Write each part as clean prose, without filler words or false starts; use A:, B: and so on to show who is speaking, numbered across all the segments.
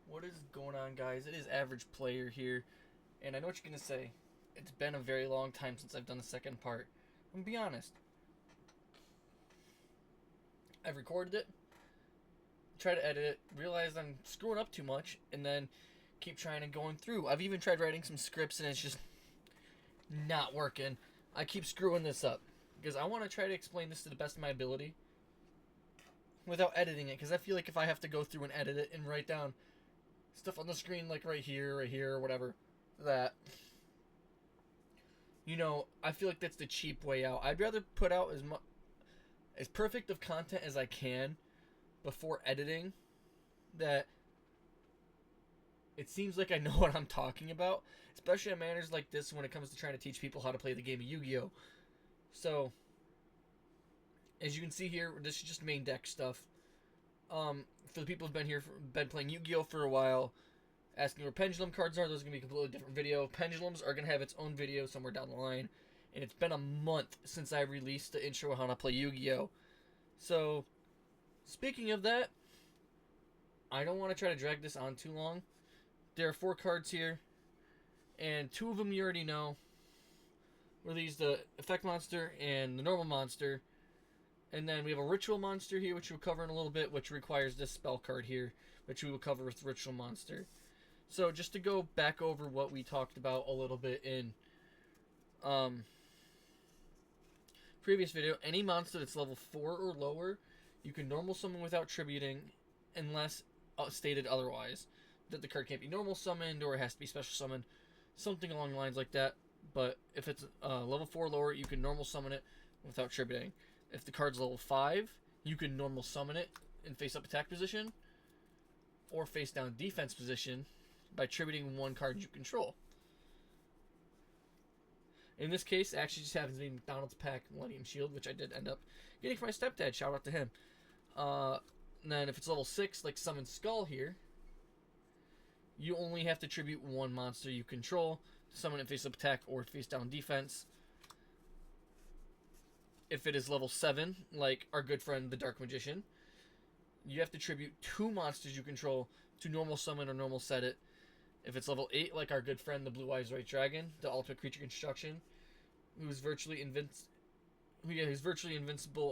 A: What is going on, guys? It is Average Player here, and I know what you're gonna say. It's been a very long time since I've done the second part. I'm gonna be honest. I've recorded it, tried to edit it, realized I'm screwing up too much, and then keep trying and going through. I've even tried writing some scripts, and it's just not working. I keep screwing this up because I want to try to explain this to the best of my ability without editing it. Because I feel like if I have to go through and edit it and write down stuff on the screen, like right here, or whatever, that, I feel like that's the cheap way out. I'd rather put out as perfect of content as I can before editing, that it seems like I know what I'm talking about, especially on matters like this when it comes to trying to teach people how to play the game of Yu-Gi-Oh! So, as you can see here, this is just main deck stuff. For the people who've been playing Yu-Gi-Oh! For a while, asking where pendulum cards are, those are going to be a completely different video. Pendulums are going to have its own video somewhere down the line. And it's been a month since I released the intro on how to play Yu-Gi-Oh! So, speaking of that, I don't want to try to drag this on too long. There are 4 cards here, and 2 of them you already know. Were these the effect monster and the normal monster. And then we have a ritual monster here, which we'll cover in a little bit, which requires this spell card here, which we will cover with ritual monster. So just to go back over what we talked about a little bit in previous video, any monster that's level 4 or lower, you can normal summon without tributing, unless stated otherwise. That the card can't be normal summoned, or it has to be special summoned, something along the lines like that. But if it's level 4 or lower, you can normal summon it without tributing. If the card's level 5, you can normal summon it in face-up attack position, or face-down defense position, by tributing one card you control. In this case, it actually just happens to be McDonald's Pack Millennium Shield, which I did end up getting for my stepdad. Shout out to him. And then if it's level 6, like Summon Skull here, you only have to tribute one monster you control to summon it face-up attack or face-down defense. If it is level 7, like our good friend the Dark Magician, you have to tribute 2 monsters you control to normal summon or normal set it. If it's level 8, like our good friend the Blue Eyes White Dragon, the Ultimate Creature Construction, who's virtually invincible.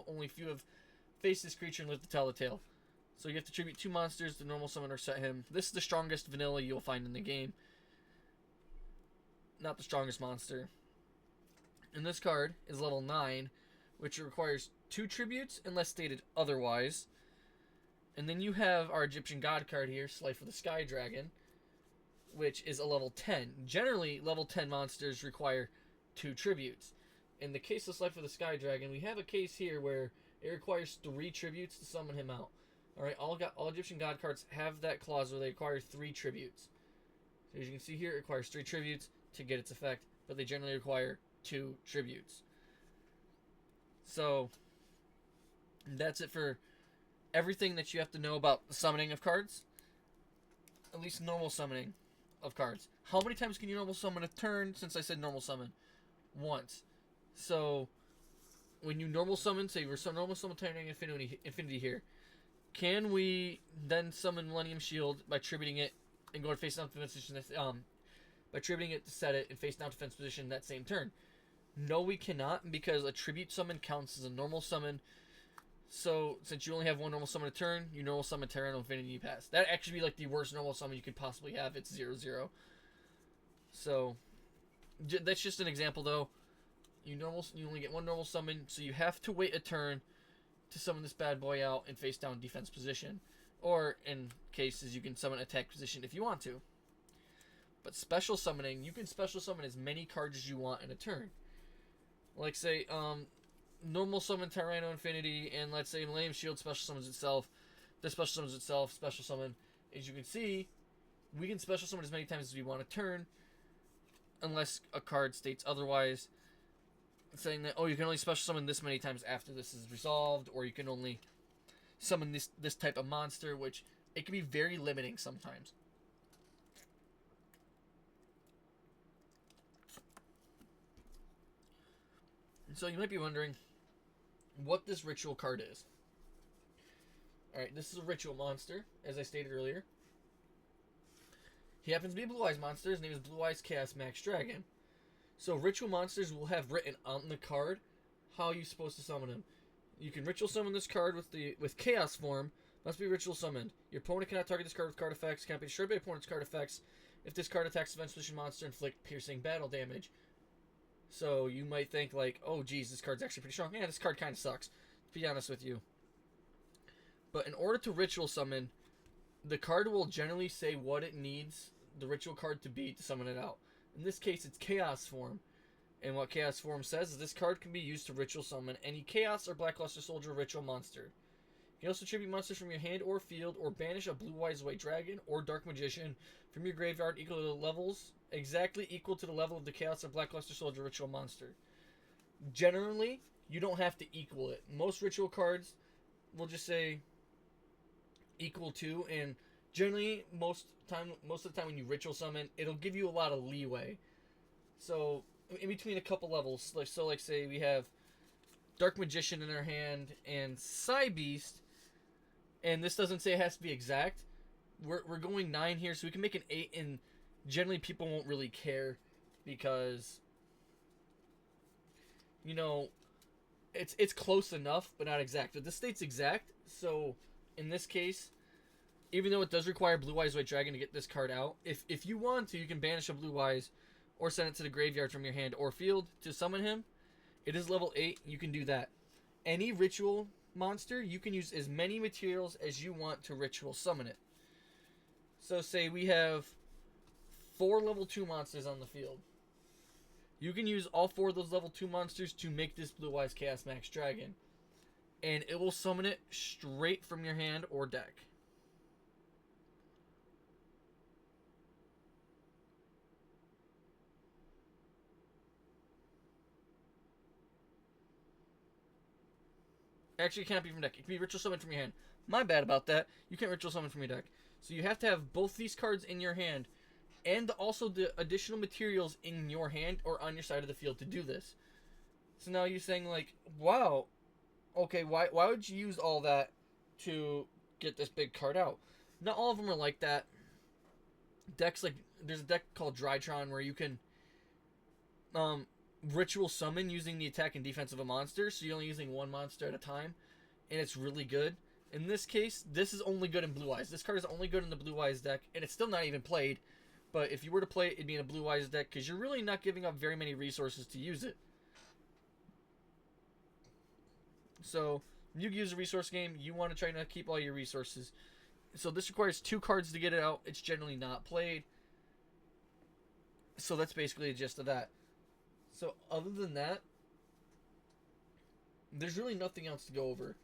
A: Only few have faced this creature and lived to tell the tale. So you have to tribute 2 monsters to normal summon or set him. This is the strongest vanilla you'll find in the game. Not the strongest monster. And this card is level 9, which requires 2 tributes unless stated otherwise. And then you have our Egyptian God card here, Slife of the Sky Dragon, which is a level 10. Generally, level 10 monsters require 2 tributes. In the case of Slife of the Sky Dragon, we have a case here where it requires 3 tributes to summon him out. Alright, all Egyptian God cards have that clause where they require 3 tributes. So as you can see here, it requires 3 tributes to get its effect, but they generally require 2 tributes. So, that's it for everything that you have to know about the summoning of cards. At least normal summoning of cards. How many times can you normal summon a turn? Since I said normal summon once. So, when you normal summon, say we're normal summoning Infinity here, can we then summon Millennium Shield by tributing it and go to face down defense position? By tributing it to set it in face down defense position that same turn. No, we cannot, because a tribute summon counts as a normal summon. So, since you only have one normal summon a turn, you normal summon Tyranno Infinity Pass. That'd actually be like the worst normal summon you could possibly have. It's 0/0. So, that's just an example though. You only get one normal summon, so you have to wait a turn to summon this bad boy out in face down defense position. Or, in cases, you can summon attack position if you want to. But special summoning, you can special summon as many cards as you want in a turn. Like, say, normal summon Tyranno Infinity, and let's say Millennium Shield special summons itself. This special summons itself, special summon. As you can see, we can special summon as many times as we want a turn, unless a card states otherwise. Saying that, oh, you can only special summon this many times after this is resolved, or you can only summon this type of monster, which it can be very limiting sometimes. So you might be wondering what this ritual card is. Alright, this is a ritual monster, as I stated earlier. He happens to be a Blue Eyes monster. His name is Blue Eyes Chaos Max Dragon. So ritual monsters will have written on the card how you're supposed to summon him. You can ritual summon this card with Chaos form. Must be ritual summoned. Your opponent cannot target this card with card effects. Cannot be destroyed by opponent's card effects. If this card attacks event position monster, inflict piercing battle damage. So you might think like, oh geez, this card's actually pretty strong. Yeah, this card kind of sucks, to be honest with you. But in order to ritual summon, the card will generally say what it needs the ritual card to be to summon it out. In this case, it's Chaos form. And what Chaos form says is this card can be used to ritual summon any Chaos or Blackluster Soldier ritual monster. You can also tribute monsters from your hand or field, or banish a Blue Eyes White Dragon or Dark Magician from your graveyard equal to the levels, exactly equal to the level of the Chaos or Blackluster Soldier ritual monster. Generally, you don't have to equal it. Most ritual cards will just say equal to, and generally most of the time when you ritual summon, it'll give you a lot of leeway. So in between a couple levels, like say we have Dark Magician in our hand and Psy Beast, and this doesn't say it has to be exact. We're going 9 here, so we can make an 8, and generally people won't really care because, you know, it's close enough, but not exact. But this state's exact, so in this case, even though it does require Blue Eyes White Dragon to get this card out, if you want to, you can banish a Blue Eyes or send it to the graveyard from your hand or field to summon him. It is level 8. You can do that. Any ritual monster, you can use as many materials as you want to ritual summon it. So say we have 4 level 2 monsters on the field. You can use all 4 of those level 2 monsters to make this Blue Eyes Chaos Max Dragon. And it will summon it straight from your hand or deck. Actually, it can't be from deck. It can be ritual summon from your hand. My bad about that. You can't ritual summon from your deck. So you have to have both these cards in your hand, and also the additional materials in your hand or on your side of the field to do this. So now you're saying like, wow, okay, why would you use all that to get this big card out? Not all of them are like that. Decks like, there's a deck called Drytron where you can ritual summon using the attack and defense of a monster, so you're only using one monster at a time, and it's really good. In this case, this is only good in Blue Eyes. This card is only good in the Blue Eyes deck, and it's still not even played, but if you were to play it, it'd be in a Blue Eyes deck, because you're really not giving up very many resources to use it. So, you use a resource game, you want to try to keep all your resources. So this requires 2 cards to get it out. It's generally not played. So that's basically the gist of that. So other than that, there's really nothing else to go over.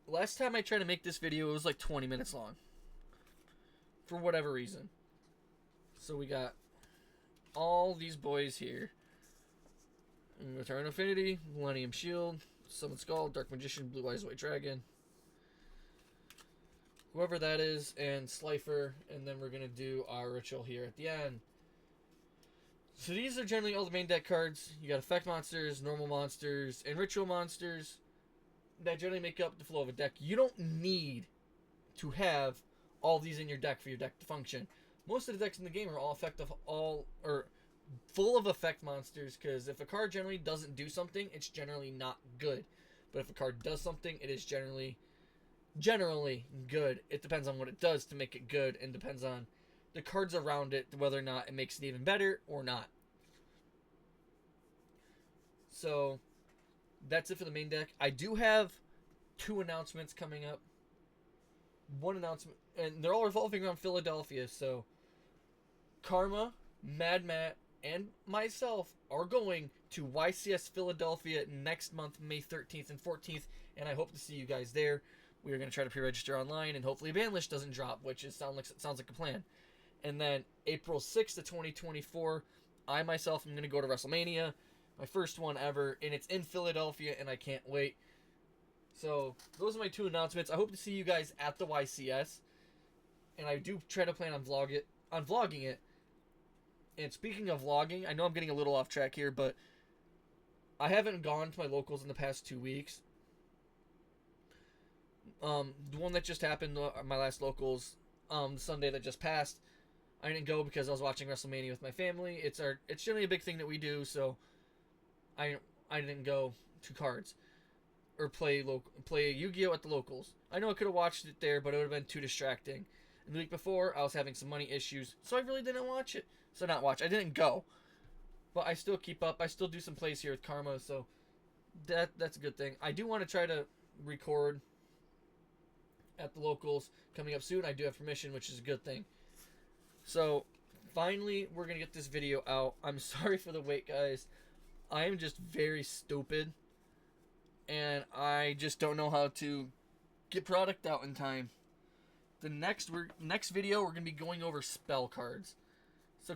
A: Last time I tried to make this video, it was like 20 minutes long. For whatever reason. So we got all these boys here. Return Affinity, Millennium Shield, Summon Skull, Dark Magician, Blue Eyes White Dragon. Whoever that is, and Slifer, and then we're going to do our ritual here at the end. So these are generally all the main deck cards. You got effect monsters, normal monsters, and ritual monsters that generally make up the flow of a deck. You don't need to have all these in your deck for your deck to function. Most of the decks in the game are all full of effect monsters, because if a card generally doesn't do something, it's generally not good. But if a card does something, it is generally good. It depends on what it does to make it good, and depends on the cards around it, whether or not it makes it even better or not. So that's it for the main deck. I do have 2 announcements coming up. One announcement, and they're all revolving around Philadelphia. So Karma, Mad Matt, and myself are going to YCS Philadelphia next month, May 13th and 14th, and I hope to see you guys there. We are going to try to pre-register online, and hopefully a ban list doesn't drop, which sounds like a plan. And then April 6th of 2024, I myself am going to go to WrestleMania, my first one ever, and it's in Philadelphia, and I can't wait. So those are my 2 announcements. I hope to see you guys at the YCS, and I do try to plan on vlogging it. And speaking of vlogging, I know I'm getting a little off track here, but I haven't gone to my locals in the past 2 weeks. The one that just happened, my last locals, Sunday that just passed, I didn't go because I was watching WrestleMania with my family. It's generally a big thing that we do, so I didn't go to cards or play Yu-Gi-Oh at the locals. I know I could have watched it there, but it would have been too distracting. And the week before, I was having some money issues, so I really didn't watch it. So not watch. I didn't go, but I still keep up. I still do some plays here with Karma, so that's a good thing. I do want to try to record at the locals coming up soon. I do have permission, which is a good thing. So finally, we're gonna get this video out. I'm sorry for the wait, guys. I am just very stupid, and I just don't know how to get product out in time. The next video, we're gonna be going over spell cards.